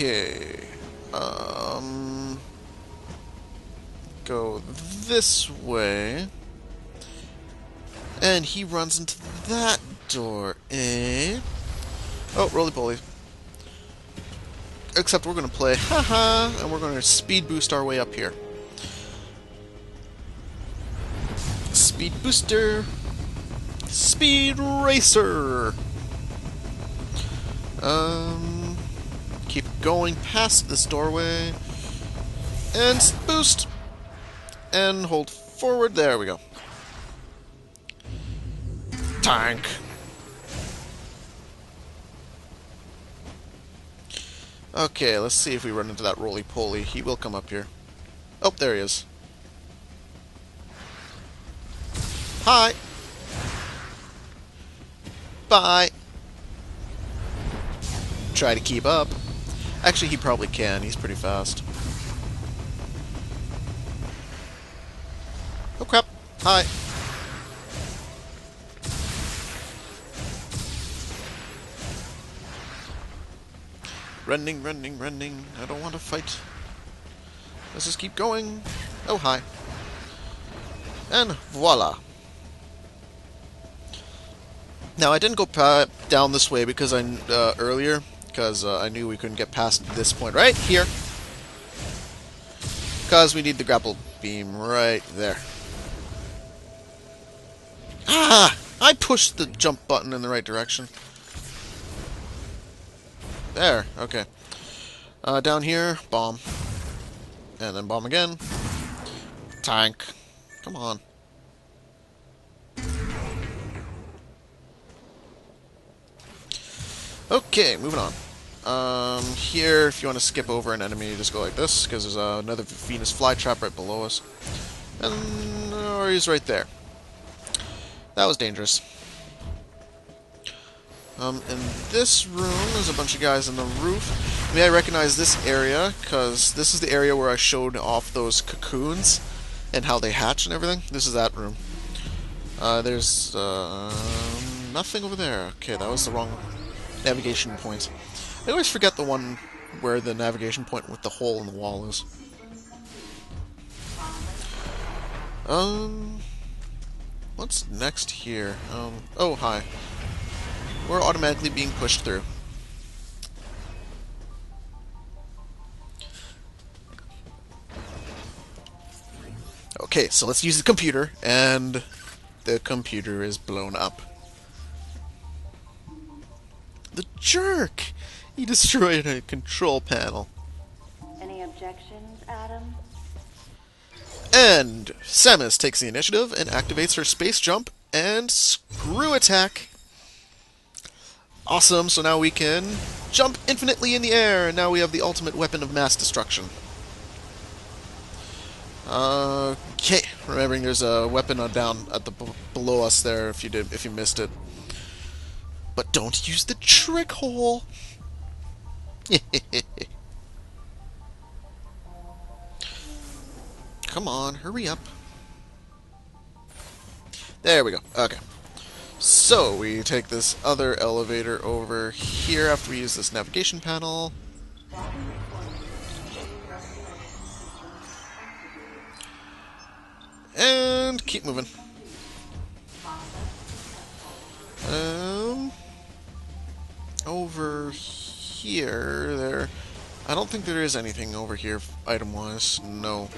Okay. Go this way. And he runs into that door, eh? Oh, roly-poly. Except we're going to play haha, and we're going to speed boost our way up here. Speed booster. Speed racer. Keep going past this doorway. And boost. And hold forward. There we go. Tank. Okay, let's see if we run into that roly-poly. He will come up here. Oh, there he is. Hi. Bye. Try to keep up. Actually, he probably can. He's pretty fast. Oh, crap. Hi. Running, running, running. I don't want to fight. Let's just keep going. Oh, hi. And voila. Now, I didn't go down this way because earlier, because I knew we couldn't get past this point right here. Because we need the grapple beam right there. Ah! I pushed the jump button in the right direction. There, okay. Down here, bomb. And then bomb again. Tank. Come on. Okay, moving on. Here, if you want to skip over an enemy, just go like this, because there's another Venus flytrap right below us. And he's right there. That was dangerous. In this room, there's a bunch of guys on the roof. May I recognize this area, because this is the area where I showed off those cocoons and how they hatch and everything. This is that room. There's nothing over there. Okay, that was the wrong navigation point. I always forget the one where the navigation point with the hole in the wall is. What's next here? Oh, hi. We're automatically being pushed through. Okay, so let's use the computer, and the computer is blown up. The jerk! He destroyed a control panel. Any objections, Adam? And Samus takes the initiative and activates her space jump and screw attack. Awesome, so now we can jump infinitely in the air, and now we have the ultimate weapon of mass destruction. Okay, remembering there's a weapon down at the below us there if you missed it. But don't use the trick hole. Come on, hurry up. There we go. Okay. So, we take this other elevator over here after we use this navigation panel. And keep moving. Over here, I don't think there is anything over here, item-wise. No.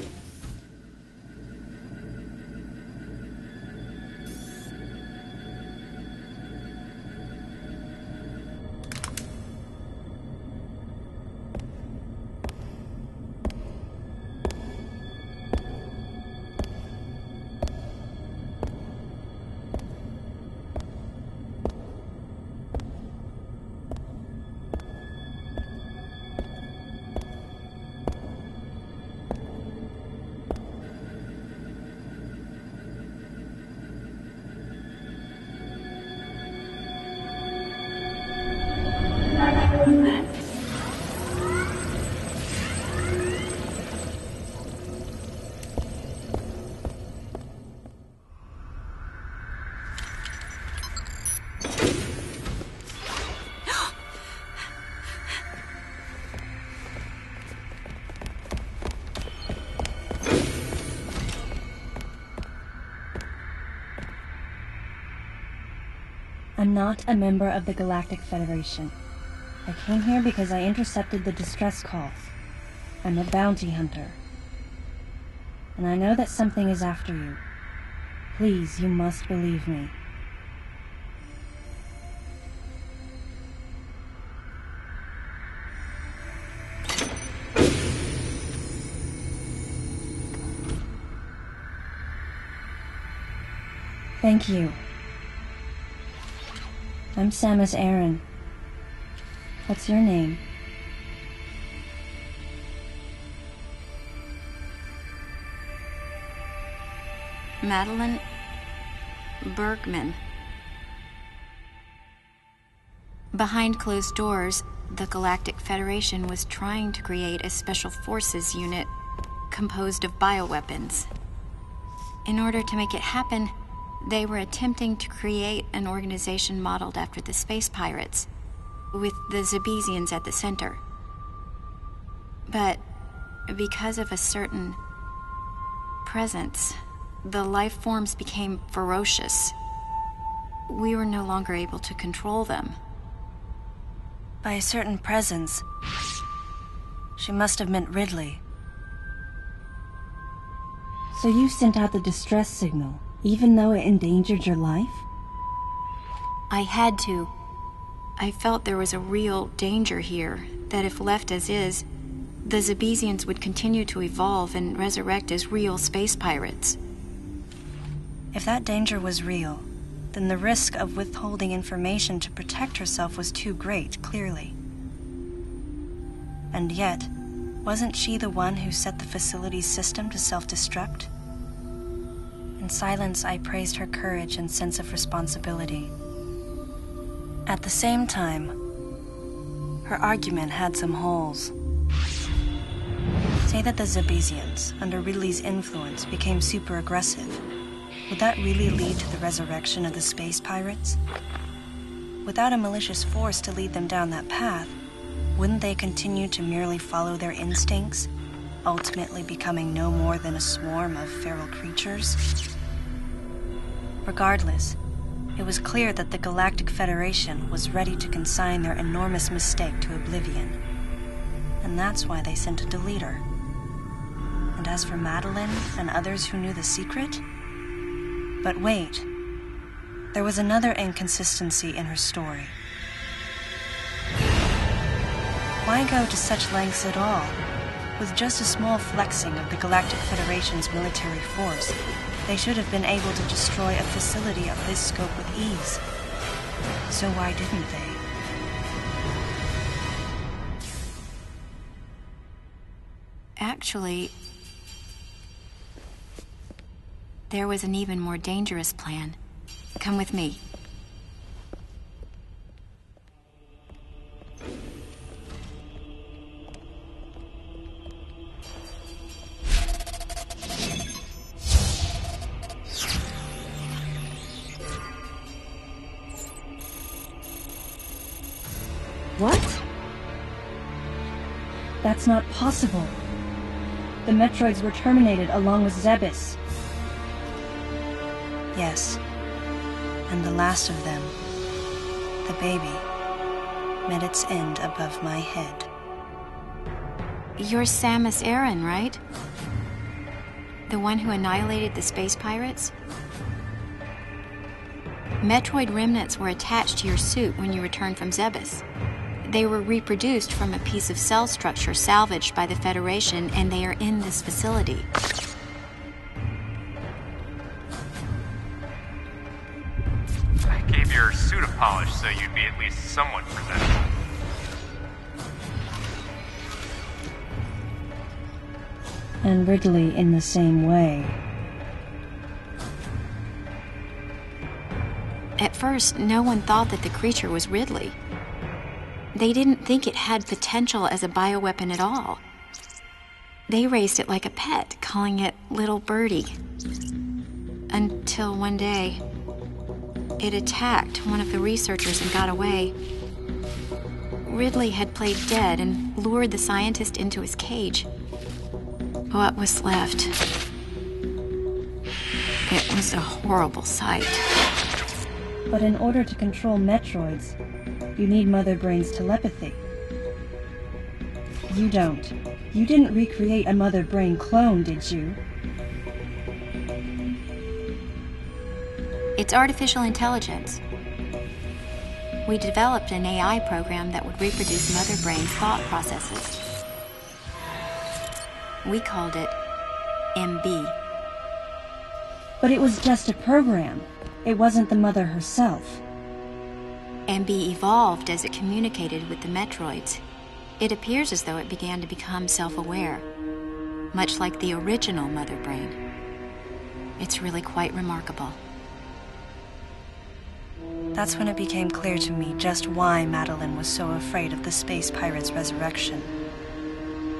am not a member of the Galactic Federation. I came here because I intercepted the distress calls. I'm a bounty hunter. And I know that something is after you. Please, you must believe me. Thank you. I'm Samus Aran. What's your name? Madeline Bergman. Behind closed doors, the Galactic Federation was trying to create a special forces unit composed of bioweapons. In order to make it happen, they were attempting to create an organization modeled after the space pirates, with the Zebesians at the center. But because of a certain presence, the life forms became ferocious. We were no longer able to control them. By a certain presence, she must have meant Ridley. So you sent out the distress signal, even though it endangered your life? I had to. I felt there was a real danger here, that if left as is, the Zebesians would continue to evolve and resurrect as real space pirates. If that danger was real, then the risk of withholding information to protect herself was too great, clearly. And yet, wasn't she the one who set the facility's system to self-destruct? In silence, I praised her courage and sense of responsibility. At the same time, her argument had some holes. Say that the Zebesians, under Ridley's influence, became super aggressive. Would that really lead to the resurrection of the space pirates? Without a malicious force to lead them down that path, wouldn't they continue to merely follow their instincts, ultimately becoming no more than a swarm of feral creatures? Regardless, it was clear that the Galactic Federation was ready to consign their enormous mistake to oblivion. And that's why they sent a deleter. And as for Madeline and others who knew the secret? But wait, there was another inconsistency in her story. Why go to such lengths at all? With just a small flexing of the Galactic Federation's military force, they should have been able to destroy a facility of this scope with ease. So why didn't they? Actually, there was an even more dangerous plan. Come with me. What? That's not possible. The Metroids were terminated along with Zebes. Yes. And the last of them, the baby, met its end above my head. You're Samus Aran, right? The one who annihilated the space pirates? Metroid remnants were attached to your suit when you returned from Zebes. They were reproduced from a piece of cell structure salvaged by the Federation, and they are in this facility. I gave your suit a polish so you'd be at least somewhat presentable. And Ridley in the same way. At first, no one thought that the creature was Ridley. They didn't think it had potential as a bioweapon at all. They raised it like a pet, calling it Little Birdie. Until one day, it attacked one of the researchers and got away. Ridley had played dead and lured the scientist into his cage. What was left? It was a horrible sight. But in order to control Metroids, you need Mother Brain's telepathy. You don't. You didn't recreate a Mother Brain clone, did you? It's artificial intelligence. We developed an AI program that would reproduce Mother Brain's thought processes. We called it MB. But it was just a program. It wasn't the Mother herself. MB evolved as it communicated with the Metroids. It appears as though it began to become self-aware, much like the original Mother Brain. It's really quite remarkable. That's when it became clear to me just why Madeline was so afraid of the space pirate's resurrection.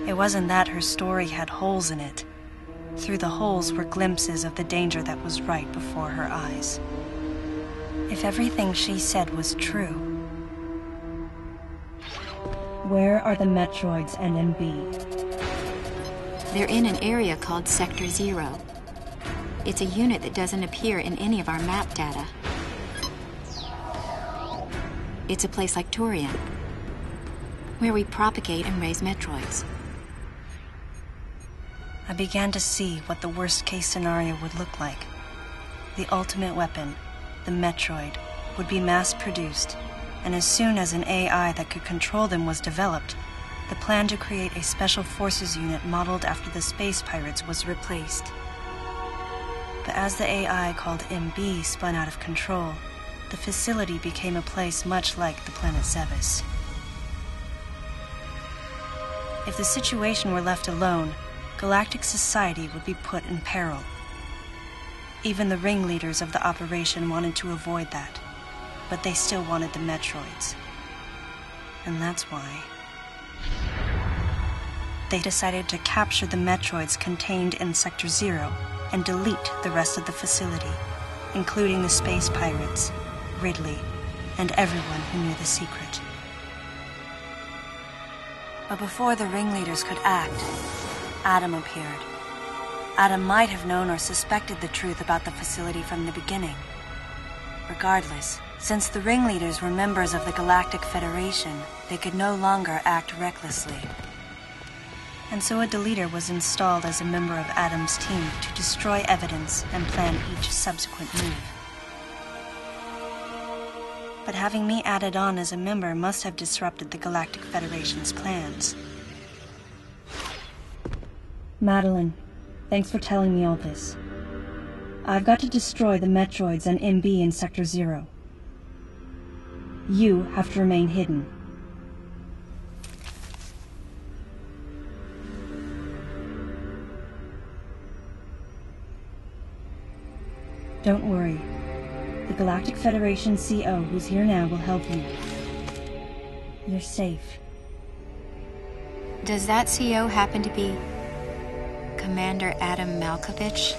It wasn't that her story had holes in it. Through the holes were glimpses of the danger that was right before her eyes. If everything she said was true, where are the Metroids and MB? They're in an area called Sector 0. It's a unit that doesn't appear in any of our map data. It's a place like Turian, where we propagate and raise Metroids. I began to see what the worst-case scenario would look like. The ultimate weapon, the Metroid, would be mass-produced, and as soon as an AI that could control them was developed, the plan to create a special forces unit modeled after the space pirates was replaced. But as the AI called MB spun out of control, the facility became a place much like the planet Zevis. If the situation were left alone, galactic society would be put in peril. Even the ringleaders of the operation wanted to avoid that, but they still wanted the Metroids. And that's why they decided to capture the Metroids contained in Sector 0 and delete the rest of the facility, including the space pirates, Ridley, and everyone who knew the secret. But before the ringleaders could act, Adam appeared. Adam might have known or suspected the truth about the facility from the beginning. Regardless, since the ringleaders were members of the Galactic Federation, they could no longer act recklessly. And so a deleter was installed as a member of Adam's team to destroy evidence and plan each subsequent move. But having me added on as a member must have disrupted the Galactic Federation's plans. Madeline, thanks for telling me all this. I've got to destroy the Metroids and MB in Sector 0. You have to remain hidden. Don't worry. The Galactic Federation CO who's here now will help you. You're safe. Does that CO happen to be Commander Adam Malkovich?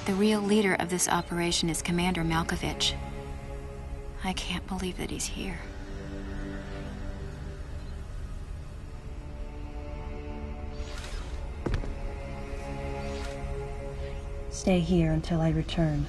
The real leader of this operation is Commander Malkovich. I can't believe that he's here. Stay here until I return.